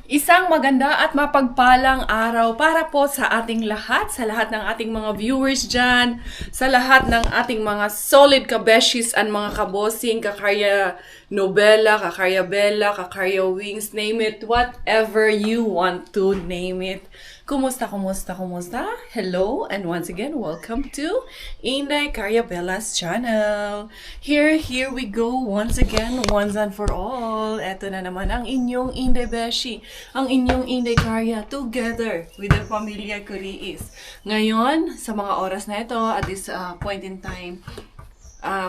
Isang maganda at mapagpalang araw para po sa ating lahat, sa lahat ng ating mga viewers dyan, sa lahat ng ating mga solid kabeshis and mga kabosing, kakarya Nobela, kakarya Bella, kakarya Wings, name it, whatever you want to name it. Kumusta, kumusta, kumusta? Hello, and once again, welcome to Inday Caryabella's channel. Here we go once again, once and for all. Eto na naman ang inyong Inday Beshi, ang inyong Inday Carya, together with the Pamilya Curiis. Ngayon, sa mga oras na ito, at this point in time,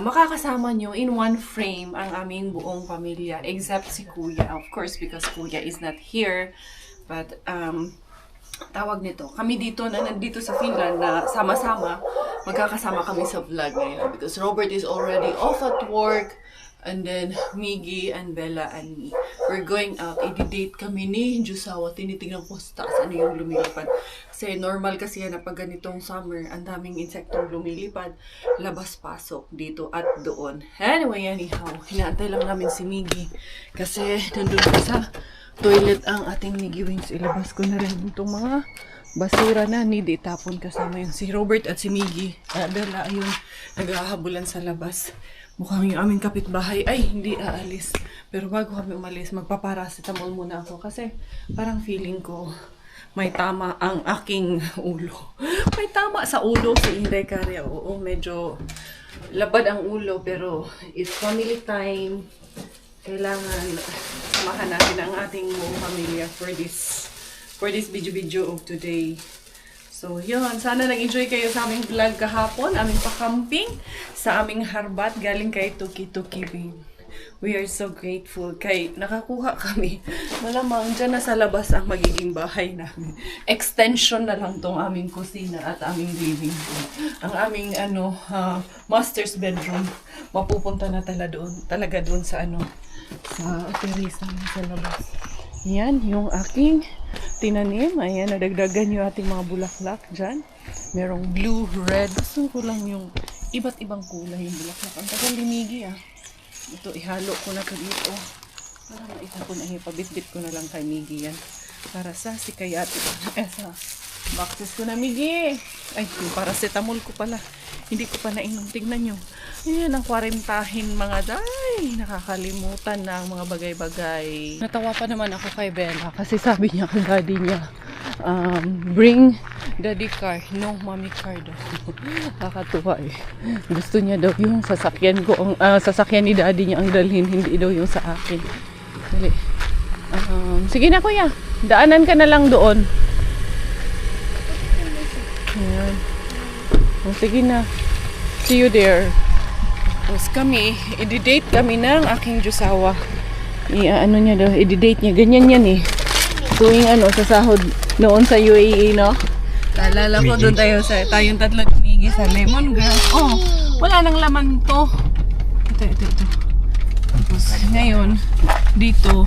makakasama nyo in one frame ang aming buong pamilya, except si Kuya, of course, because Kuya is not here. But, tawag nito, kami dito na nandito sa Finland na sama-sama, magkakasama kami sa vlog ngayon because Robert is already off at work, and then Miggy and Bella and me, we're going out. I-date kami ni Jusawa, tinitingnan ko sa taas ano yung lumilipad kasi normal kasi yan na pag ganitong summer ang daming insektong lumilipad, labas-pasok dito at doon. Anyway, anyhow, hinaantay lang namin si Miggy kasi nandun pa sa toilet ang ating Miggy Wings. Ilabas ko na rin itong mga basura na need itapon kasama yung si Robert at si Miggy. Bella, ayun, naghahabulan sa labas. Mukhang yung aming kapitbahay ay hindi aalis. Pero bago kami umalis, magpaparacetamol muna ako kasi parang feeling ko may tama ang aking ulo. May tama sa ulo si Inday Carya. Oo, medyo labad ang ulo pero it's family time. Kailangan samahan natin ang ating buong pamilya for this video of today. So, yun. Sana nag-enjoy kayo sa aming vlog kahapon, aming pakamping sa aming harbat galing kay Tuki Tuki Bin. We are so grateful kay nakakuha kami. Malamang dyan na sa labas ang magiging bahay namin. Extension na lang tong aming kusina at aming living room. Ang aming master's bedroom mapupunta na talaga doon sa sa teresa sa labas. Yan, yung aking tinanim. Ayan, nadagdagan yung ating mga bulaklak dyan. Merong blue, red. Gusto ko lang yung iba't ibang kulay yung bulaklak. Ang tagal limigi Ito, ihalo ko na ka dito. Para maitapon na ipabitbit ko na lang kay Miggy yan. Para sa sikayat. Sa boxes ko na, Miggy. Ay, yung paracetamol ko pala. Hindi ko pa nainom. Tignan nyo. Ayan, ang 40 mga day. Nakakalimutan na ang mga bagay-bagay. Natawa pa naman ako kay Bella kasi sabi niya kay daddy niya, bring daddy car, no mommy car daw. Nakakatuwa Gusto niya daw yung sasakyan ko, sasakyan ni daddy niya ang dalhin, hindi daw yung sa akin. Dali. Sige na kuya, daanan ka na lang doon. Ayan. Sige na. See you there. Tapos kami, i-date kami ng aking Jusawa. Ano niya daw, i-date niya. Ganyan yan Tuwing sa sahod noon sa UAE, no? Naalala ko doon tayong tatlo tumigi sa lemongrass. Oh, wala nang laman to. Ito. Tapos ngayon, dito,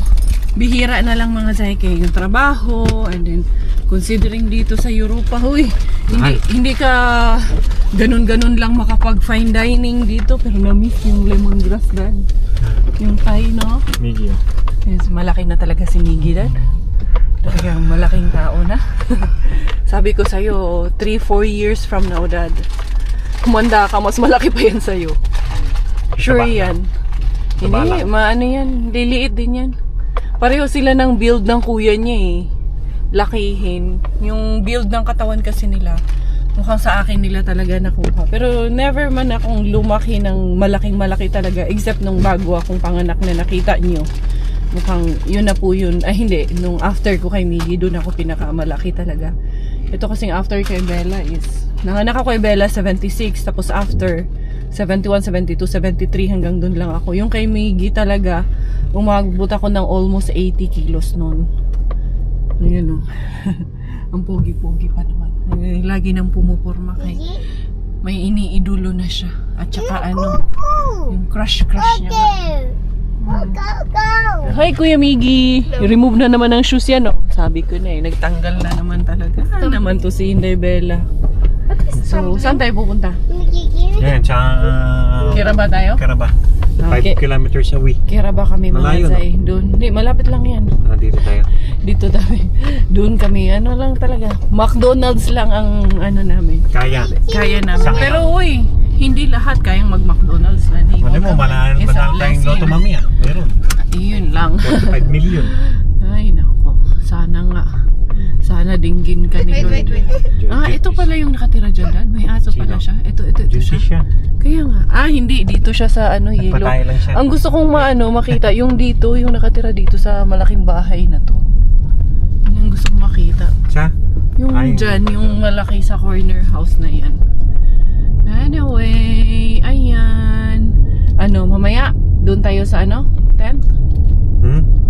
bihira na lang mga Zaike yung trabaho. And then, considering dito sa Europa, hindi ka ganun-ganun lang makapag-fine dining dito. Pero na-miss yung lemongrass, Dad. Yung Thai, no? Miggy. Yes, malaki na talaga si Miggy, Dad. Talagang malaking tao na. Sabi ko sa'yo, 3-4 years from now, Dad, kumanda ka, mas malaki pa yan sa'yo. Sure yan. Hindi, yan. Liliit din yan. Pareho sila ng build ng kuya niya lakihin. Yung build ng katawan kasi nila, mukhang sa akin nila talaga nakuha. Pero never man akong lumaki ng malaking-malaki talaga, except nung bago akong panganak na nakita nyo. Mukhang yun na po yun. Ay hindi, nung after ko kay Miggy, doon ako pinakamalaki talaga. Ito kasing after kay Bella is, nanganak ako kay Bella 76, tapos after 71, 72, 73 hanggang doon lang ako. Yung kay Miggy talaga, umabot ako ng almost 80 kilos noon. Ayun ang pogi-pogi pa naman. Lagi nang pumuporma kay may iniidulo na siya. At saka yung crush niya. Hi Kuya Miggy, remove na naman ang shoes yan Sabi ko na nagtanggal na naman talaga. Naman to si Inday Bella. So, saan tayo pupunta? Yan, Kiraba tayo? Kiraba. Okay. 5 kilometers away. Kira ba kami Malayo, mga Zay? Doon. Hindi, malapit lang yan. Dito tayo. Dito kami. Doon kami. Ano lang talaga. McDonald's lang ang ano namin. Kaya. Kaya namin. Sa- Pero uy, hindi lahat kayang mag-McDonald's na. Di Ano mo, manalo tayong loto mamaya. Meron. Yun lang. 45 million. Ay, nako. Sana nga. Sana dinggin ka ni Lord. Ito pala yung nakatira dyan, Dad. May aso pala siya. Ito Juicy siya. siya. Kaya nga. Hindi. Dito siya sa yellow. Nagpatay lang siya. Ang gusto kong makita, yung dito, yung nakatira dito sa malaking bahay na to. Yun ang gusto kong makita. Sa? Yung Ay, dyan, yung malaki sa corner house na yan. Anyway, ayan. Mamaya, doon tayo sa tent?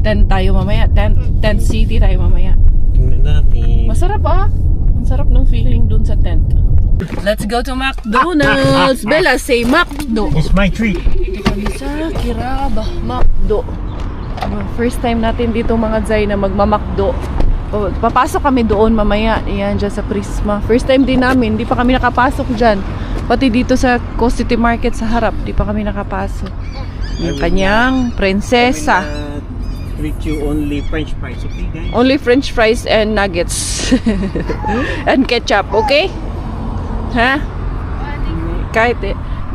Tent tayo mamaya. Tent city tayo mamaya. Tingnan natin. Masarap Ang sarap ng feeling doon sa tent. Let's go to McDonald's. Bella, say McDo. It's my treat. Dito kami sa Kiraba, McDo. First time natin dito mga Zay na magma-McDo. Papasok kami doon mamaya. Ayan, dyan sa Prisma. First time din namin. Di pa kami nakapasok dyan. Pati dito sa Coast City Market sa harap. Di pa kami nakapasok. Yung kanyang prinsesa. Treat you only French fries, okay guys? Only French fries and nuggets. And ketchup, okay? Ha? Kahit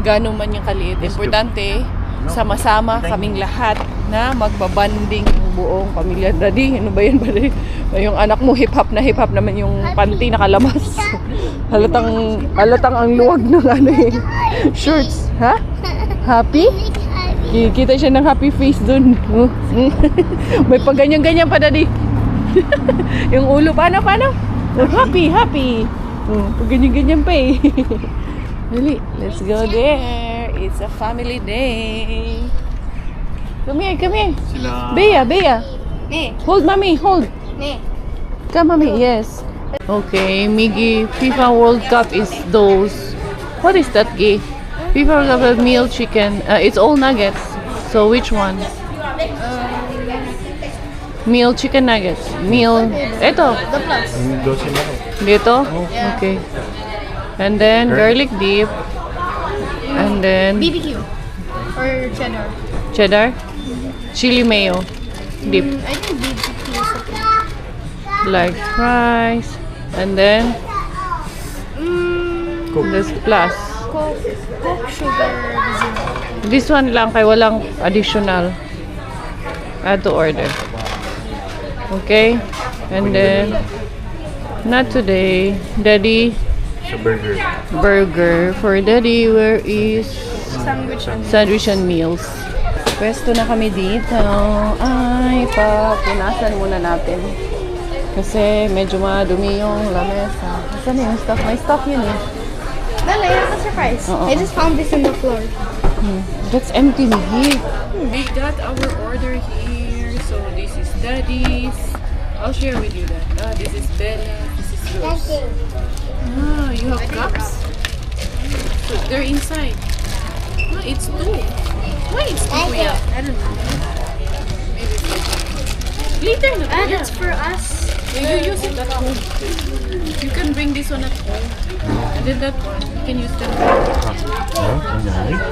gano'n man yung kaliit. Importante, sama-sama kaming lahat na magbabanding yung buong pamilya. Daddy, ano ba yan? Yung anak mo hip-hop naman yung panty nakalamas. halatang ang luwag ng shorts. Ha? Happy? Kita siya ng happy face dun. May pag-ganyan-ganyan pa, Daddy. Yung ulo, paano? Happy. Pag-ganyan-ganyan pa eh. Really, let's go there. It's a family day. Come here. Sila. Bea. Hold, mommy, hold. Come, mommy, yes. Okay, Miggy, FIFA World Cup is those. What is that, Gay? FIFA World Cup of meal chicken. It's all nuggets. So which one? Meal chicken nuggets. Meal. Ito. Dito? Okay. And then garlic dip. And then BBQ or cheddar? cheddar. Chili mayo dip. I think BBQ is okay. Like fries. And then this plus. Coke, sugar, zero. This one lang kay walang additional. Add to order. Okay? And then not today. Daddy Sa burger. burger for Daddy. Where is Sandwich and and meals? Pwesto na kami dito. Ay, punasan muna natin. Kasi medyo madumi yung lamesa. Saan yung stuff? May stuff yun eh. Bella, I have a surprise. I just found this on the floor. That's empty here. We got our order here. So this is Daddy's. I'll share with you that. This is Bella. This is yours. You have cups? So they're inside. It's two. Why it's two? Yeah. I don't know. Maybe it's like later na. That's for us. You use it at home. You can bring this one at home. And then that one, you can use that one.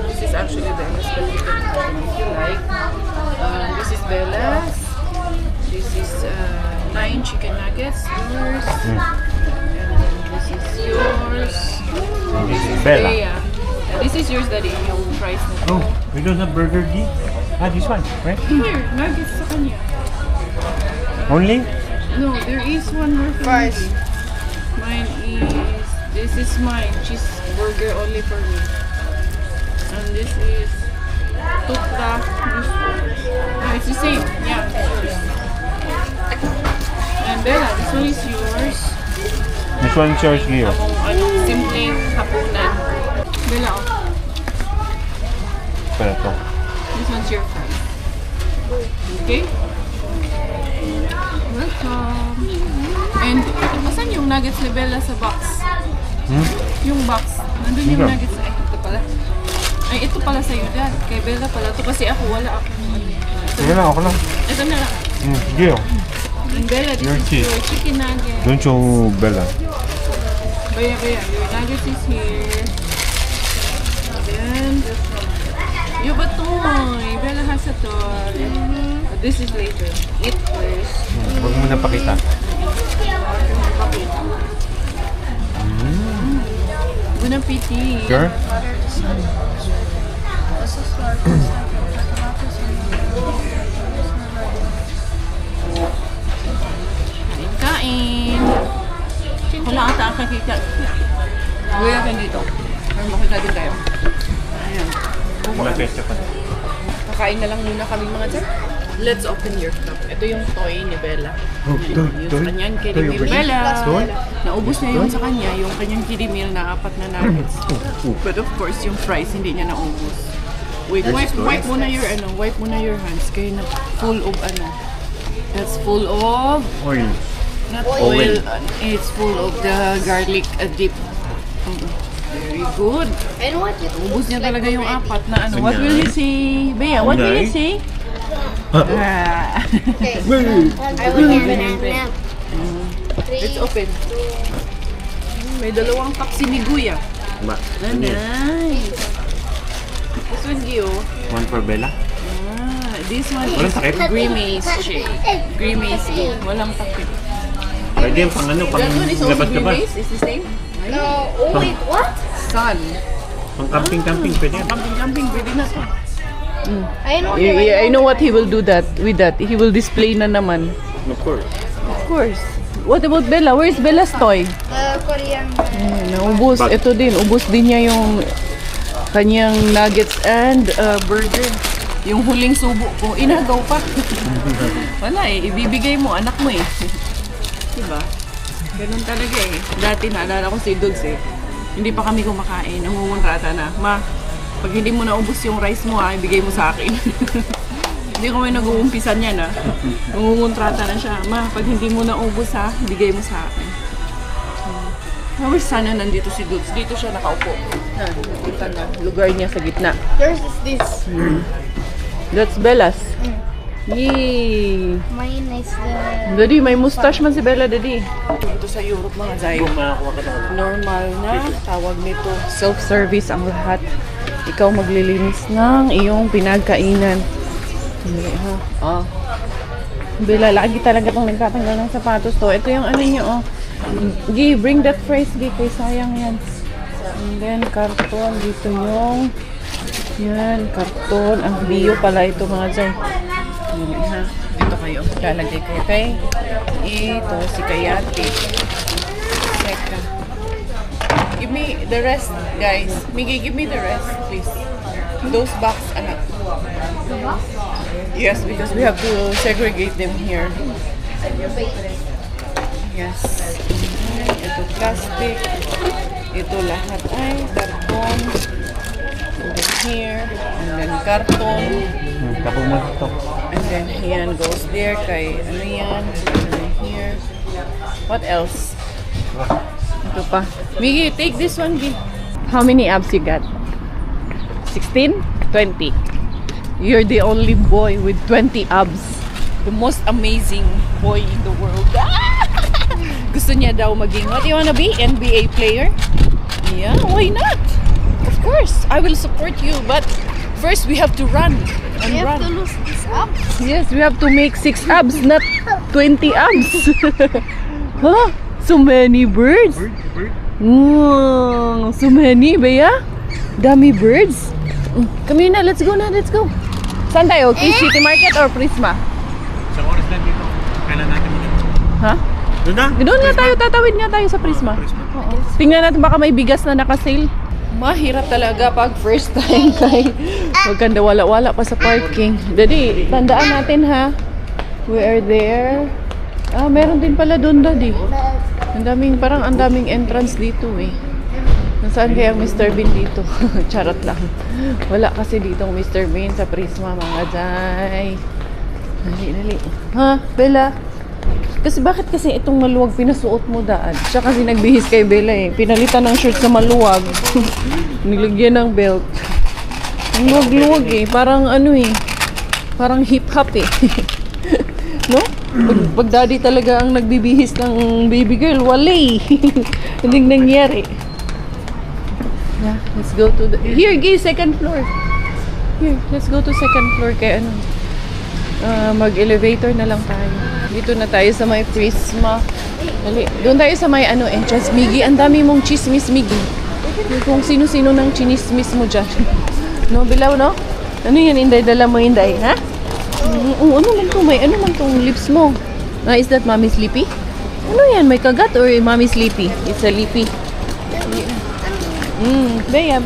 This is actually Bella's, but you can have it if you like. This is Bella's. This is 9 chicken nuggets, yours. And then this is yours. This is Bella. Bea. This is yours, Daddy, yung fries na to. Oh, we don't have burger D? This one, right? Here, nuggets sa kanya. Only? No, there is one more for Fries. me. Mine is, this is mine, cheeseburger only for me. And this is tukta. It's the same, yeah, it's yours. And Bella, this one is yours. This one is yours here. Simpleng hapunan. Bella, Pero to. this one's your fries. Okay? Welcome. And, asan yung nuggets ni Bella sa box? Yung box. Nandun yung Ito. nuggets. Ay, ito pala. Ay, ito pala sa'yo, Dad. Kay Bella pala. Ito kasi ako, wala ako. Sige na, ako lang. Ito na lang. Sige. And Bella, this Your is cheese. your chicken nugget. Don't show Bella. Baya, your nuggets is here. And then, You have a toy. Bella has a toy. This is later. Eat first. Huwag mo na pakita. Bon appetit. Sure? Kain. Wala ata ang kakita. Kuya ka dito. Para makita din tayo. Ayan. Mag-test pa. Kakain na lang muna kami mga dyan. Let's open your cup. Ito yung toy ni Bella. Yung sa kanyang kiddie meal. Bella! Naubos niya yung sa kanya, yung kanyang kiddie meal na 4 na nuggets. But of course, yung fries hindi niya naubos. Wait, wipe muna your wipe muna your hands. Kaya na full of That's full of Oil. not oil. It's full of the garlic dip. Very good. And what you Ubus niya talaga yung 4 na What will you say? Bea, what will you say? Ah. Okay. I will have an nap. Let's open. May 2 cup si Miguya. Ba? Nice. This one, Gio. One for Bella? This one Walang is takip? Grimace shake. Grimace shake. Walang takip. Pwede yung pang ano, pang That one is also labas ka ba? Grimace? Is the same? No. Oh wait, what? Sun. Pang camping-camping, pwede yan. Camping, pwede na to. I know. I know what he will do with that. He will display na naman. Of course. Of course. What about Bella? Where's Bella's toy? Korean. Naubos. Bag. Ito din. Ubos din niya yung kanyang nuggets and burger. Yung huling subo ko, inagaw pa. Wala ibibigay mo, anak mo Diba? Ganun talaga Dati naalala ko si Dugs Hindi pa kami kumakain, nangungunrata na. Ma, pag hindi mo naubos yung rice mo ibigay mo sa akin. Hindi kami nag-uumpisan yan Nangunguntrata na siya. Ma, pag hindi mo naubos ibigay mo sa akin. Wish sana nandito si Dugs. Dito siya nakaupo. Ito na, lugar niya sa gitna. Yours is this. That's Bella's. Yay! Mine is the. Daddy, may mustache man si Bella, Daddy. Dito sa Europe mga Zayo. Normal na tawag nito. Self-service ang lahat. Ikaw maglilinis ng iyong pinagkainan. Hindi ha. Bella, lagi talaga itong nagtatanggal ng sapatos to. Ito yung ano nyo Gi, bring that phrase, Gi. Kay sayang yan. And then, karton. Dito yung yan, karton. Ang bio pala ito mga Zay. Ha? Dito kayo. Lalagay kayo kay ito, si Kayati. Teka. Give me the rest, guys. Miggy, give me the rest, please. Those box, anak. Yes, because we have to segregate them here. Yes. Ito plastic. Ito lahat ay karton. And then here. And then karton. Tapos mo ito. And then yan goes there kay ano yan. And then here. What else? Ito pa. Miggy, take this one, Gi. How many abs you got? 16? 20. You're the only boy with 20 abs. The most amazing boy in the world. Gusto niya daw maging, what do you wanna be? NBA player? Yeah, why not? Of course, I will support you. But first, we have to run. And You have run. to lose this up. Yes, we have to make 6 abs, not 20 abs. Huh? So many birds. Wow, so many, Bea. Dami birds. Come here na, let's go na, let's go. Saan tayo? Key City Market or Prisma? Sa oras na dito. Kailan natin mo Ha? Doon na? Doon nga tayo, tatawid nga tayo sa Prisma. Oo. Tingnan natin baka may bigas na naka-sale. Mahirap talaga pag first time kay magkanda wala-wala pa sa parking. Daddy, tandaan natin ha. We are there. Meron din pala doon, Daddy. Ang daming entrance dito Nasaan kaya ang Mr. Bean dito? Charot lang. Wala kasi dito ang Mr. Bean sa Prisma, mga Jai. Dali. Ha, Bella? Bakit kasi itong maluwag pinasuot mo daan? Siya kasi nagbihis kay Bella Pinalitan ng shirt na maluwag. Nilagyan ng belt. Ang luwag-luwag Parang parang hip-hop No? Pag daddy talaga ang nagbibihis ng baby girl, wala Hindi nangyari. Yeah, let's go to the... Here, Gay, second floor. Here, let's go to second floor kay ano. Mag-elevator na lang tayo. Dito na tayo sa may Prisma. Dali. Doon tayo sa may ano, entrance. Miggy, ang dami mong chismis, Miggy. Kung sino-sino ng chinismis mo dyan. No, Bilaw, no? Ano yan, Inday? Dala mo, Inday, ha? Ano man to? May ano man tong lips mo? Is that Mommy Sleepy? Ano yan? May kagat or Mommy Sleepy? It's a lippy. Bea.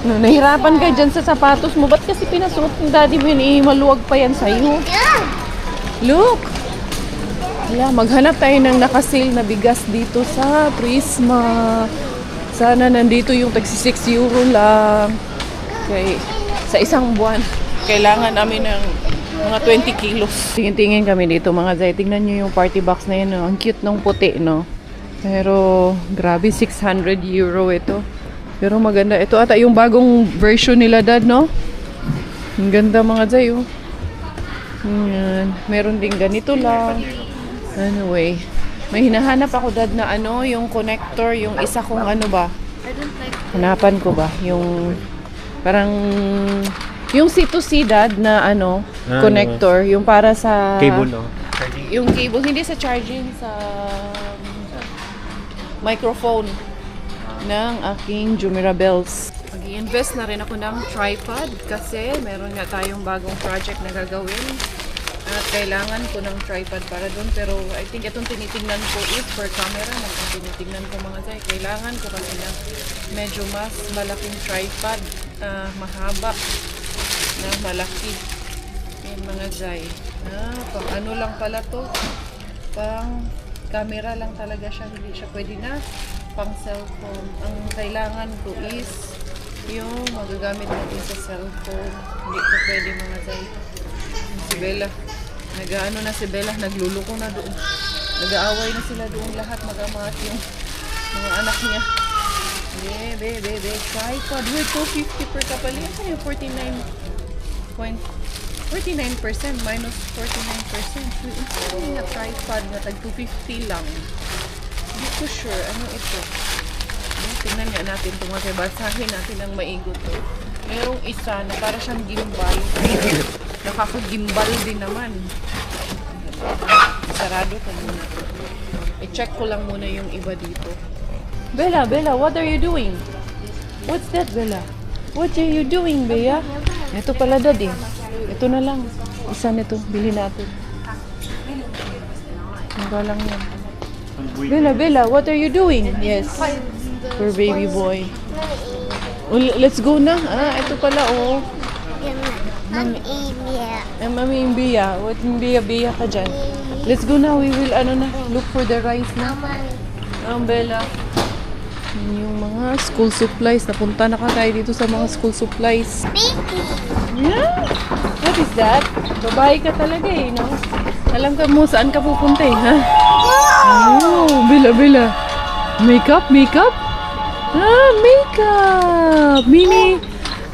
No, nahirapan ka dyan sa sapatos mo. Ba't kasi pinasuot ng daddy mo yun? Maluwag pa yan sa'yo. Look! Wala, maghanap tayo ng nakasale na bigas dito sa Prisma. Sana nandito yung tagsi 6 euro lang. Okay. Sa isang buwan, kailangan namin ng mga 20 kilos. Tingin-tingin kami dito mga zay. Tingnan nyo yung party box na yun. No? Ang cute ng puti, no? Pero, grabe, 600 euro ito. Pero maganda. Ito ata yung bagong version nila, Dad, no? Ang ganda mga zay, oh. Yan. Meron din ganito lang. Anyway, may hinahanap ako, Dad, na ano, yung connector, yung isa kong ano ba? Hanapan ko ba? Yung, parang, yung C2C, Dad, na ano, connector, yung para sa... Cable, no? Yung cable, hindi sa charging, sa microphone ng aking Jumira Bells. Mag-i-invest na rin ako ng tripod kasi meron nga tayong bagong project na gagawin at kailangan ko ng tripod para doon, pero I think itong tinitingnan ko is for camera na itong tinitingnan ko mga zay. Kailangan ko kasi na medyo mas malaking tripod, mahaba na malaki. Yan mga zay. Pang ano lang pala to, pang camera lang talaga siya, hindi siya pwede na pang cellphone. Ang kailangan ko is yung magagamit natin sa cellphone. Hindi ko pwede mga zay. Si Bella, nag-ano na si Bella, nagluluko na doon. Nag-aaway na sila doon lahat, mag-amat yung mga anak niya. Be, tripod. We're 250 per kapalit. Ano yung 49% minus 49%. Yung na tripod na tag 250 lang. Hindi ko sure. Ano ito? Tingnan nga natin ito mga basahin natin ang maigot to. Merong isa na para siyang gimbal. Nakaka-gimbal din naman. Sarado ko muna. I-check ko lang muna yung iba dito. Bella, what are you doing? What's that, Bella? What are you doing, Bea? Ito pala, Daddy. Ito na lang. Isa nito. Bili natin. Mura lang yan. Bella, what are you doing? Yes. For baby boy. Let's go na. Ito pala, oh. Mami Imbia. What Imbia ka dyan? Let's go na. We will, look for the rice na. Bella. Yung mga school supplies. Napunta na ka tayo dito sa mga school supplies. Yeah. What is that? Babae ka talaga eh, no? Alam ka mo saan ka pupunta eh, ha? Oh, Bella. Makeup? Makeup. Mini.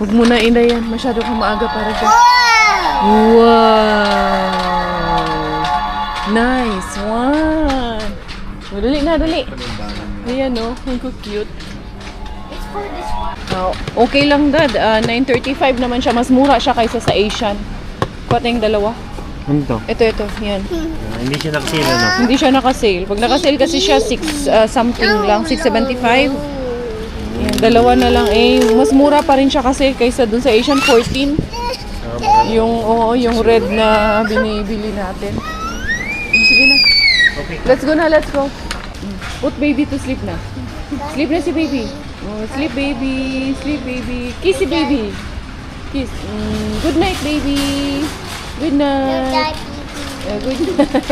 Huwag mo na ina yan. Masyado kang maaga para dyan. Wow. Nice one. Dali. Ayan, no? Ang cute. Okay lang, Dad. 9.35 naman siya. Mas mura siya kaysa sa Asian. Kuha tayong dalawa. Ano to? Ito. Yan. Hindi siya nakasale, ano? Hindi siya nakasale. Pag nakasale kasi siya, 6 something lang. 6.75. Yan, dalawa na lang. Mas mura pa rin siya kasi kaysa dun sa Asian 14. Yung red na binibili natin. Sige na. Okay. Let's go. Put baby to sleep na. Sleep na si baby. Sleep baby. Kiss si baby. Kiss. Good night, baby. Good night. Good night.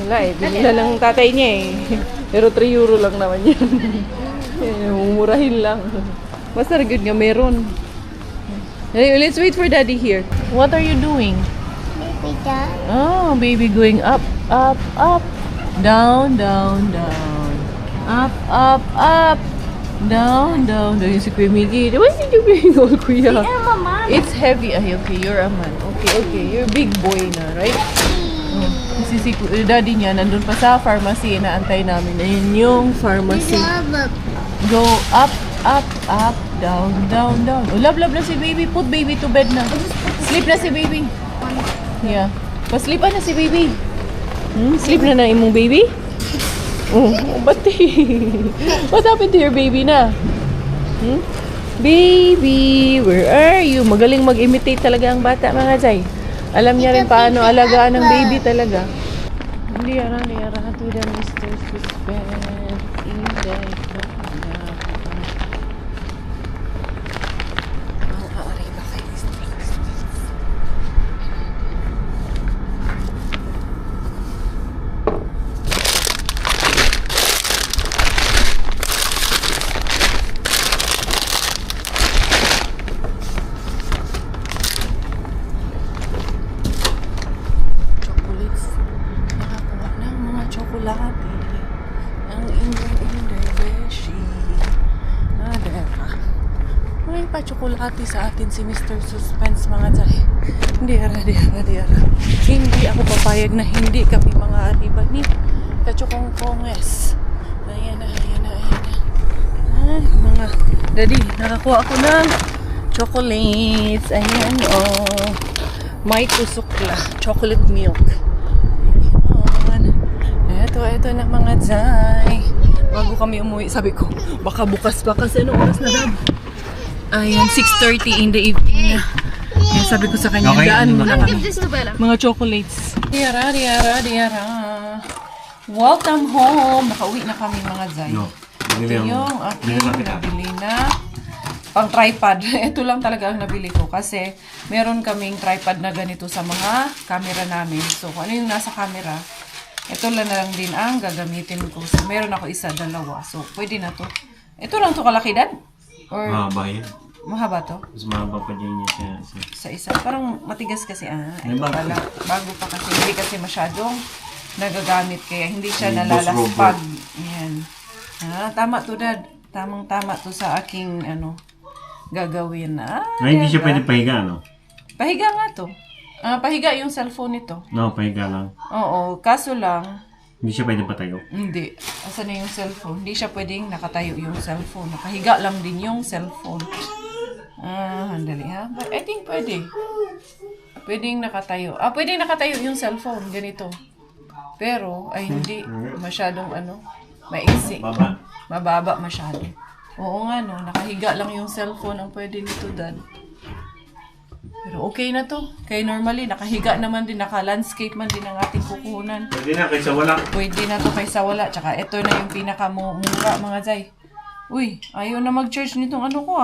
Wala eh. Binila lang tatay niya eh. Pero 3 euro lang naman yan. Mumurahin lang. Basta good nga meron. Let's wait for daddy here. What are you doing? Baby dad. Oh, baby going up. Down. Up. Down. Yung si Kuya Miggy. Why did you bring all Kuya? I'm a mom. It's heavy. Ay, okay. You're a man. Okay. You're a big boy na, right? Kasi si daddy niya nandun pa sa pharmacy. Inaantay namin. Ayun yung pharmacy. Go up. Up, up, down, down, down. Oh, love na si baby. Put baby to bed na. Sleep na si baby. Yeah. Pa-sleep na si baby. Sleep na imong baby? Oh, ba't what happened to your baby na? Baby, where are you? Magaling mag-imitate talaga ang bata, mga Zay. Alam niya rin paano alagaan ng baby talaga. Hindi ara to the Mr. Suspense. Inday. Chocolate ang Inday Beshi. May pa-chocolate sa atin si Mr. Suspense, mga Zay. Hindi ara. Hindi ako papayag na hindi kami mga arriba ni Kachokong Konges. Ayan na. Ay, mga daddy, nakakuha ako ng chocolates. Ayan, oh. May kusukla. Chocolate milk. Ito na mga Zay. Bago kami umuwi, sabi ko, baka bukas pa kasi anong oras na, Dad? Ayan, 6:30 in the evening na. Kaya sabi ko sa kanya, daan muna kami. Mga chocolates. Diara. Welcome home. Nakauwi na kami, mga Zay. Ito yung aking nabili na pang tripod. Ito lang talaga ang nabili ko kasi meron kaming tripod na ganito sa mga camera namin. So, kung ano yung nasa camera, ito lang din ang gagamitin ko. So, meron ako isa, dalawa. So, pwede na to. Ito lang to kalaki, Dad? Or Mahaba yan. mahaba to? Mas mahaba pa dyan niya Sa isa. Parang matigas kasi. Ito pala. Bago pa kasi. Hindi kasi masyadong nagagamit. Kaya hindi siya nalalaspag. Yan. Tama to, Dad. Tamang-tama to sa aking gagawin. Hindi siya pwede pahiga, no? Pahiga nga to. Pahiga yung cellphone nito. No, pahiga lang. Oo, kaso lang, Hindi siya pwede patayo. hindi. Asan na yung cellphone? Hindi siya pwedeng nakatayo yung cellphone. Nakahiga lang din yung cellphone. Handali ha. But I think pwede. Pwedeng nakatayo. Pwedeng nakatayo yung cellphone. Ganito. Pero, ay hindi. Masyadong maiksi. Baba. Mababa masyado. Oo nga no. Nakahiga lang yung cellphone ang pwede nito, Dad. Pero okay na to. Kaya normally, nakahiga naman din, naka-landscape man din ang ating kukunan. Pwede na, kaysa wala. Pwede na to kaysa wala. Tsaka ito na yung pinakamura, mga Zay. Uy, ayaw na mag-charge nitong ko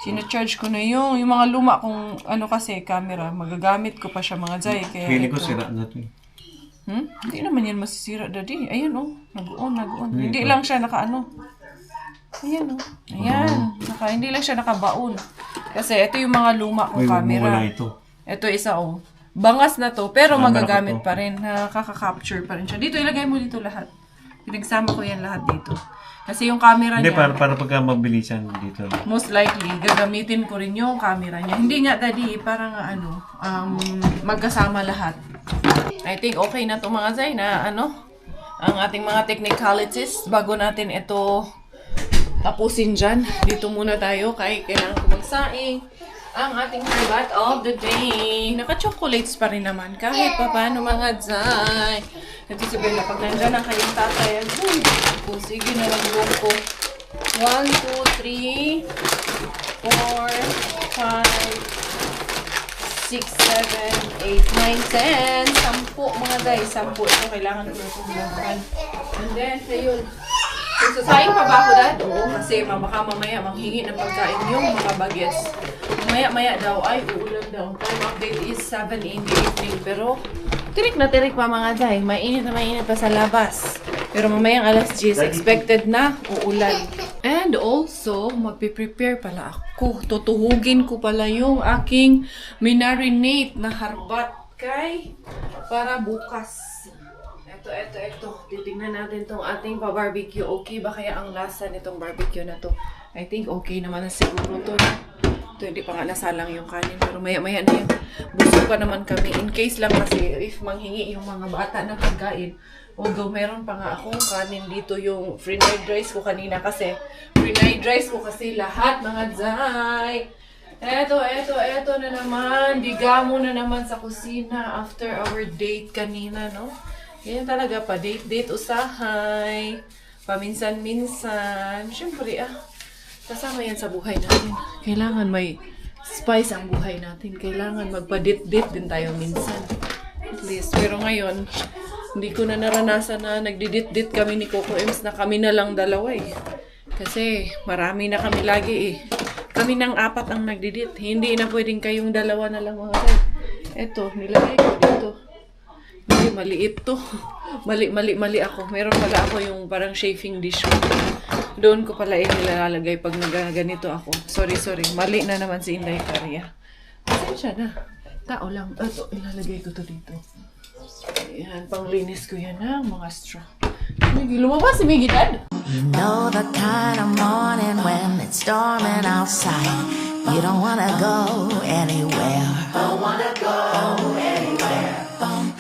Sina-charge ko na yung mga luma kong kasi, camera. Magagamit ko pa siya, mga Zay. Kaya Pili ko ito. sira na to. Hindi naman yan masisira, Daddy. Ayan nag-on. Hindi lang siya Ayan Ayan. Hindi lang siya nakabaon. Kasi ito yung mga luma kong camera. Wala ito. Ito isa bangas na to, pero magagamit to. pa rin. Nakaka-capture pa rin siya. Dito, ilagay mo dito lahat. Pinagsama ko yan lahat dito. Kasi yung camera Hindi, niya, para pagka mabilisan dito. most likely, gagamitin ko rin yung camera niya. Hindi nga, Daddy, parang magkasama lahat. I think okay na to, mga Zay, na ang ating mga technicalities bago natin ito tapusin dyan. Dito muna tayo kaya kailangan ko magsaing ang ating highlight of the day. Naka-chocolates pa rin naman kahit pa paano, mga Zay. Ito si Bella, pag nandyan ang kayong tatay, sige na lang ko. 1, 2, 3, 4, 5, 6, 7, 8, 9, 10. 10, mga Zay. 10. Ito kailangan ko na bumukan. And then, ayun. Kung sasayang pa ba ako, Dad? Oo, kasi baka mamaya manghingi ng pagkain yung mga bagets. Maya-maya daw ay uulan daw. Time update is 7 in the evening. Pero, tirik na tirik pa, mga Day. Mainit na mainit pa sa labas. Pero mamayang alas 10, expected na uulan. And also, magpiprepare pala ako. Tutuhugin ko pala yung aking minarinate na harbat para bukas. Ito. Titignan natin tong ating pa-barbecue. Okay ba kaya ang lasa nitong barbecue na to? I think okay naman na siguro to. Ito, hindi pa nga nasalang yung kanin. Pero maya-maya na yun. Busog pa naman kami. In case lang kasi, if manghingi yung mga bata ng pagkain. Although, meron pa nga akong kanin dito yung fried rice ko kanina kasi. Fried rice ko kasi lahat, mga Zay. Eto na naman. Digamo na naman sa kusina after our date kanina, no? Ganyan talaga pa. Date, usahay. Paminsan-minsan. Siyempre, kasama yan sa buhay natin. Kailangan may spice ang buhay natin. Kailangan magpa-date-date din tayo minsan. At least. Pero ngayon, hindi ko na naranasan na nagdi-date-date kami ni Coco Ems na kami na lang dalawa eh. Kasi marami na kami lagi eh. Kami ng 4 ang nagdi-date. Hindi na pwedeng kayong dalawa na lang mga guys. Eto, nilagay ko dito. Hindi, maliit to. Mali ako. Meron pala ako yung parang chafing dish ko. Doon ko pala nilalagay pag ganito ako. Sorry. Mali na naman si Inday Caria. Pasensya na. Tao lang. Ito, ilalagay ko to dito. Ayan, panglinis ko yan mga straw. Lumabas si Miggy Dad. You know the kind of morning when it's storming outside. You don't wanna go anywhere. Don't wanna go anywhere.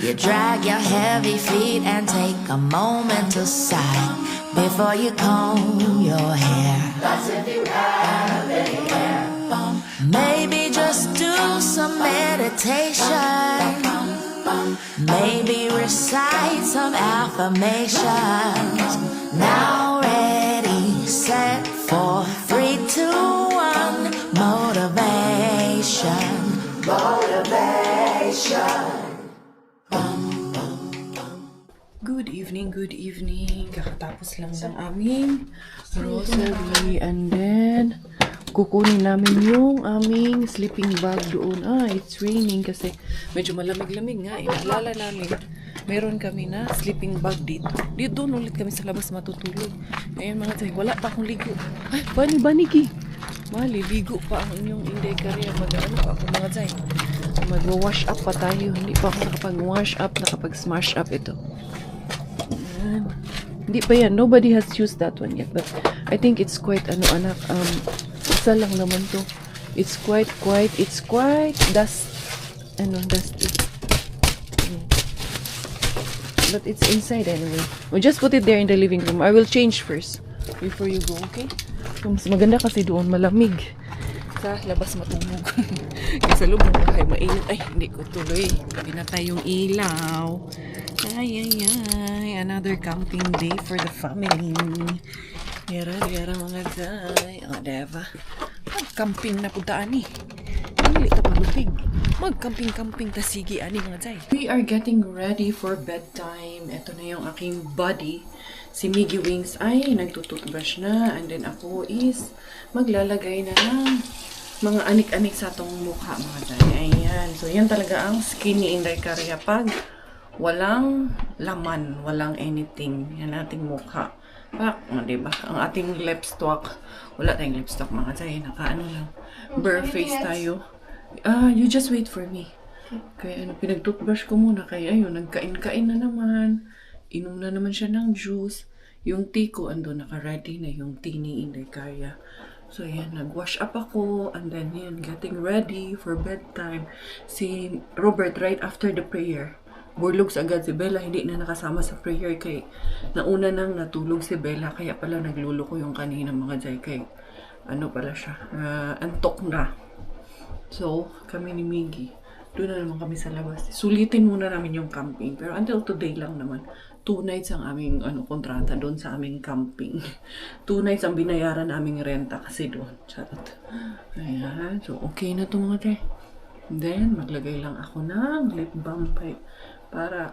You drag your heavy feet and take a moment to sigh before you comb your hair. That's if you have any hair. Maybe just do some meditation. Maybe recite some affirmations. Now ready, set, 4, 3, 2, 1. Motivation. Good evening. Kakatapos lang ng aming rosary. And then, kukunin namin yung aming sleeping bag doon. It's raining kasi medyo malamig-lamig nga. Inalala namin. Meron kami na sleeping bag dito. Dito doon ulit kami sa labas matutulog. Ngayon mga tayo, wala pa akong ligo. Ay, banigi. Mali, ligo pa ang inyong Inday Caria. Mag-ano ako mga tayo. Mag-wash up pa tayo. Hindi pa ako nakapag-wash up, nakapag-smash up ito. Hindi pa yan. Nobody has used that one yet. But I think it's quite, anak, isa lang naman to. It's quite dusty. But it's inside anyway. We'll just put it there in the living room. I will change first before you go, okay? Mas maganda kasi doon malamig. Sa labas matulog. Kasi sa loob ng bahay mainit. Ay, hindi ko tuloy. Pinatay yung ilaw. Ay. Another camping day for the family. Yara mga day. O, diba? Mag-camping na puntaan eh. Hindi ka palutig. Mag-camping ta sige ani mga day. We are getting ready for bedtime. Ito na yung aking buddy. Si Miggy Wings ay nagtututbrush na. And then ako is maglalagay na ng mga anik-anik sa atong mukha mga day. Ayan. So yan talaga ang skin ni Inday Caria pag walang laman, walang anything. Yan ating mukha. Diba? Ang ating lipstock. Wala tayong lipstock mga day. Nakaano lang. Bare face tayo. You just wait for me. Kaya pinag-toothbrush ko muna. Kaya ayun, nagkain-kain na naman. Inom na naman siya ng juice. Yung tea ko, ando naka-ready na yung tea ni Inday Caria. So, yan, nag-wash up ako. And then, yan, getting ready for bedtime. Si Robert, right after the prayer, burlog agad si Bella. Hindi na nakasama sa prayer kay nauna nang natulog si Bella. Kaya pala nagluloko yung kanina mga jay. Kay ano pala siya, antok na. So, kami ni Miggy, doon na naman kami sa labas. Sulitin muna namin yung camping. Pero until today lang naman, 2 nights ang aming kontrata doon sa aming camping. 2 nights ang binayaran naming renta kasi doon. Charot. Ayan. So, okay na ito mga te. Then, maglagay lang ako ng lip balm para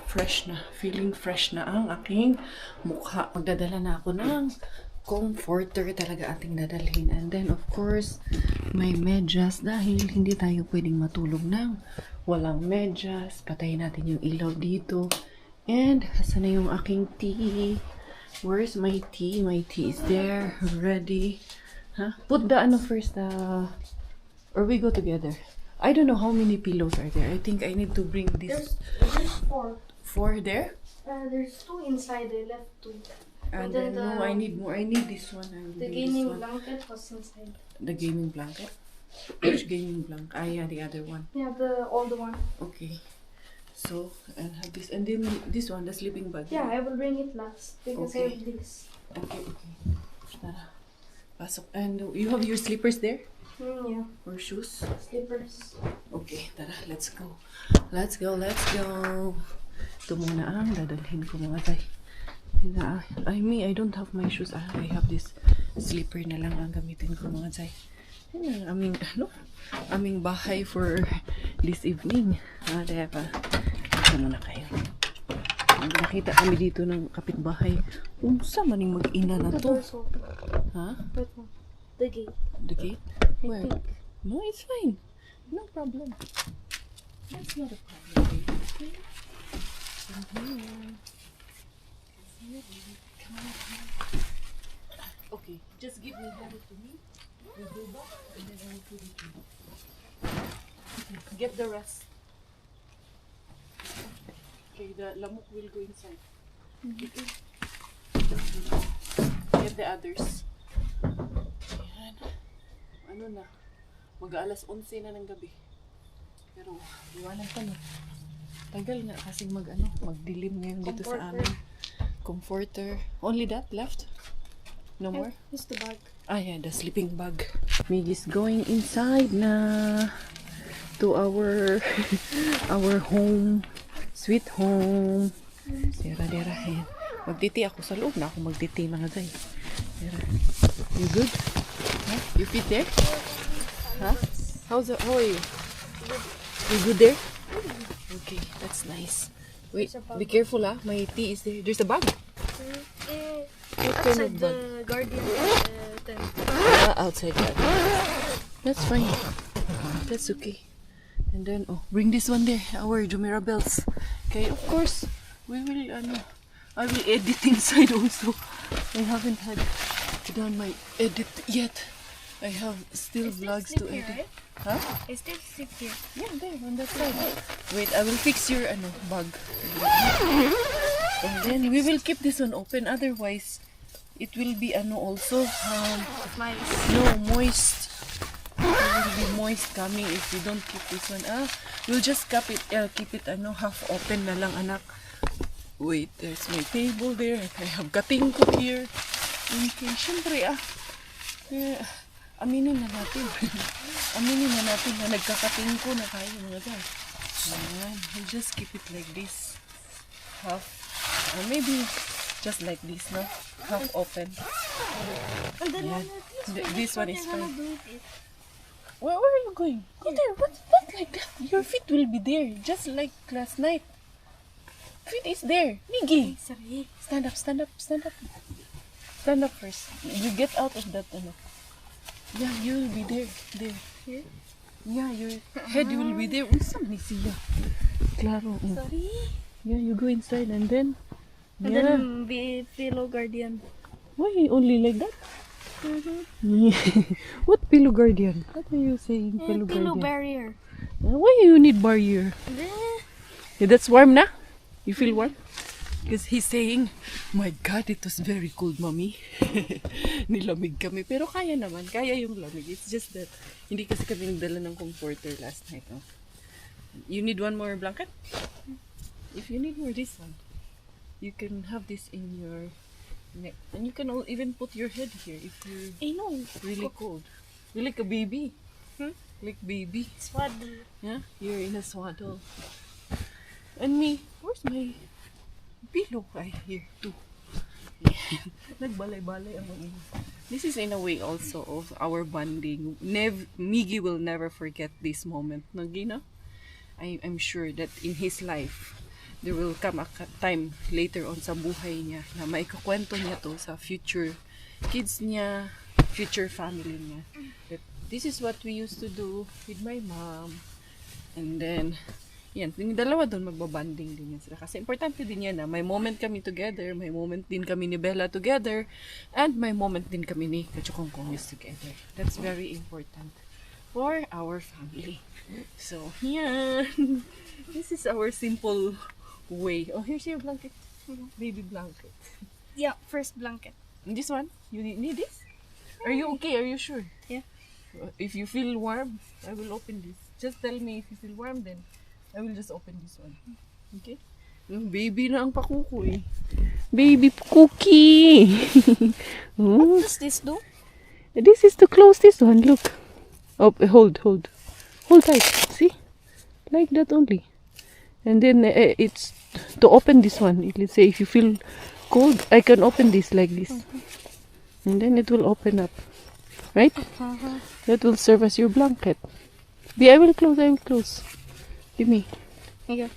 fresh na. Feeling fresh na ang aking mukha. Magdadala na ako ng comforter talaga ating dadalhin. And then, of course, may medyas dahil hindi tayo pwedeng matulog ng walang medyas. Patayin natin yung ilaw dito. And, asan na yung aking tea? Where's my tea? My tea is there. Ready. Huh? Put the first. Or we go together. I don't know how many pillows are there. I think I need to bring this. There's 4. 4 there? There's 2 inside. I left 2. And then, no, I need more. I need this one. I will The bring this gaming one. blanket was inside. The gaming blanket? Which gaming blanket? Ah, yeah, the other one. Yeah, the older one. Okay. So, I'll have this. And then this one, the sleeping bag. Yeah, I will bring it last because I Okay. have this. Okay. Tara. Pasok. And you have your slippers there? Yeah, Or shoes? slippers. Okay, tara. Let's go. Let's go. Ito muna ang dadalhin ko mga tay. I don't have my shoes. I have this slipper na lang ang gamitin ko mga tay. Yan ang aming bahay for this evening. Diba? Ito muna kayo. Nakita kami dito ng kapitbahay. Unsa maning mag-ina na The to? door's open. Ha? That one. The gate. The gate? I Where? think. No, it's fine. No problem. That's not a problem, baby. Okay? Come here. Come on. Okay, just give me hand it to me. You go back and then I will put it in. Okay, get the rest. Okay, the lamok will go inside. Okay. Get the others. Ayan. Ano na? Mag-aalas 11 na ng gabi. Pero, iwanan pa na. Tagal nga kasing magdilim ngayon dito sa amin. Comforter. Only that left? No more? It's the bag. Ah, yeah, the sleeping bag. Mig is going inside na to our home. Sweet home. Dera. Ayan. Magtiti ako sa loob na ako magtiti mga day. Dera. You good? Huh? You fit there? Huh? How are you? You good there? Okay, that's nice. Wait, be careful my tea is there. There's a bag. What kind of bag? The guardian tent. Outside that. That's fine. That's okay. And then, bring this one there. Our Jumeirah bells. Okay, of course, we will, I will edit inside also. I haven't done my edit yet. I have still vlogs to edit. Right? Huh? I still sit here. Yeah, there, on that side. Wait, I will fix your, bag. And then, we will keep this one open. Otherwise, it will be, also, Nice. no, moist. It will be moist coming if we don't keep this one. We'll just keep it half open na lang, anak. Wait, there's my table there. I have kating ko here. Okay, syempre aminin na natin. Aminin na natin na nagkakating ko na tayo mga guys. Ayan, we'll just keep it like this. Half, maybe just like this, no? Half open. And then Yeah. This one is fine. do it. Where are you going? Go there. What like that? Your feet will be there, just like last night. Feet is there. Miggy, Sorry. stand up. Stand up first. You get out of that. Yeah, you will be there. There. Here? Yeah, your head will be there. Unsa ni siya? Claro. Sorry. Yeah, you go inside and then. And Yeah. then be fellow guardian. Why only like that? What pillow guardian? What are you saying? Pillow Pillow guardian. barrier. Why you need barrier? Yeah, that's warm na? You feel warm? Because he's saying, my God, it was very cold, mommy. Nilamig kami. Pero kaya naman. Kaya yung lamig. It's just that, hindi kasi kami nagdala ng comforter last night. You need one more blanket? If you need more, this one. You can have this in your neck. And you can even put your head here if you're I know. really cold. You're like a baby. Like baby. Swaddle. Yeah, you're in a swaddle. And me, where's my pillow? I here too. Nagbalay-balay ang mga ina. This is in a way also of our bonding. Miggy will never forget this moment. Nagina? I'm sure that in his life, there will come a time later on sa buhay niya na maikukwento niya to sa future kids niya, future family niya. That this is what we used to do with my mom. And then, yan, yung dalawa doon magbabanding din yan sila. Kasi importante din yan na may moment kami together, may moment din kami ni Bella together, and may moment din kami ni Kachukongkong together. That's very important for our family. So, yan. This is our simple way. Oh, here's your blanket. Baby blanket. Yeah, first blanket. And this one? You need this? Are you okay? Are you sure? Yeah. If you feel warm, I will open this. Just tell me if you feel warm, then I will just open this one. Okay? Baby na ang pakuko eh. Baby cookie! What does this do? This is to close this one, look. Oh, hold. Hold tight. See? Like that only. And then it's to open this one. Let's say if you feel cold, I can open this like this. And then it will open up. Right? That will serve as your blanket. I will close. Give me. Okay.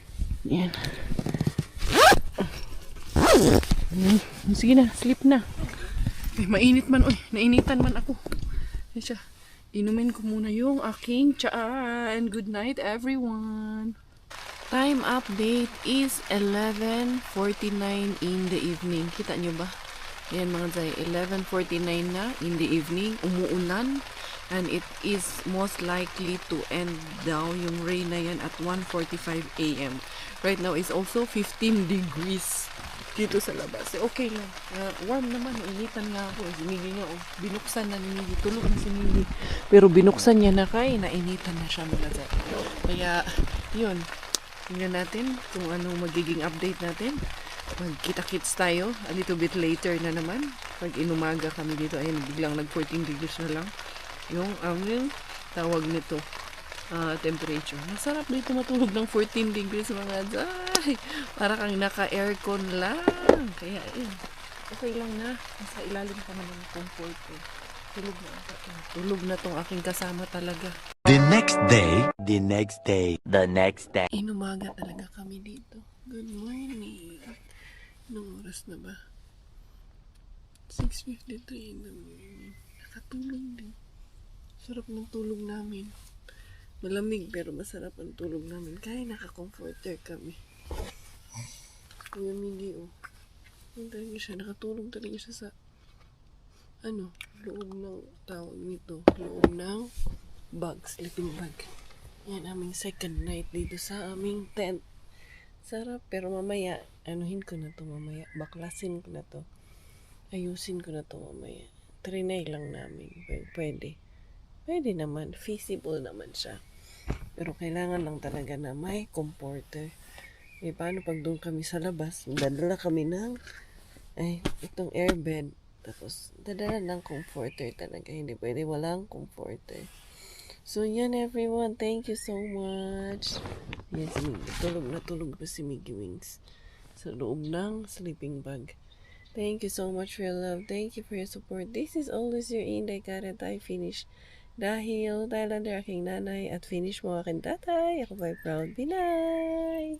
Yan. Sige na, sleep na. Ay, mainit man. Uy, nainitan man ako. Yan siya. Inumin ko muna yung aking tsaa. Good night, everyone. Time update is 11:49 in the evening. Kita nyo ba? Yan mga zay, 11:49 na in the evening. Umuulan. And it is most likely to end daw yung rain na yan at 1:45 a.m. Right now is also 15 degrees dito sa labas. Okay lang. Warm naman. Initan nga ako. Si Miggy nga, binuksan na ni Miggy. Tulog na si Miggy. Pero binuksan niya na kay nainitan na siya mga zay. Kaya, yun. Tingnan natin kung anong magiging update natin. Magkita-kits tayo a little bit later na naman. Pag inumaga kami dito, ayun, biglang nag 14 degrees na lang. Yung aming tawag nito, temperature. Masarap dito matulog ng 14 degrees mga day. Para kang naka-aircon lang. Kaya, okay lang na. Nasa ilalim ka naman ng comfort. Tulog na tong aking kasama talaga. The next day. Inumaga talaga kami dito. Good morning. Anong oras na ba? 6:53 in the morning. Nakatulog din. Sarap ng tulog namin. Malamig pero masarap ang tulog namin. Kaya naka-comforter kami. Kuya Miggy, Ano talaga siya? Nakatulog talaga siya sa loob ng tawag nito. Loob ng bag, sleeping bag. Yan, aming second night dito sa aming tent. Sarap, pero mamaya, anuhin ko na to mamaya. Baklasin ko na to. Ayusin ko na to mamaya. Trinay lang namin. Pwede. Pwede naman. Feasible naman siya. Pero kailangan lang talaga na may comforter. Paano pag doon kami sa labas, dadala kami ng itong airbed. Tapos, dadala ng comforter talaga. Hindi pwede walang comforter. So, yan everyone. Thank you so much. Yes, tulog pa si Miggy Wings sa loob ng sleeping bag. Thank you so much for your love. Thank you for your support. This is always your Inday Karat. I finish dahil Thailander aking nanay at finish mo aking tatay. Ako by proud Pinay.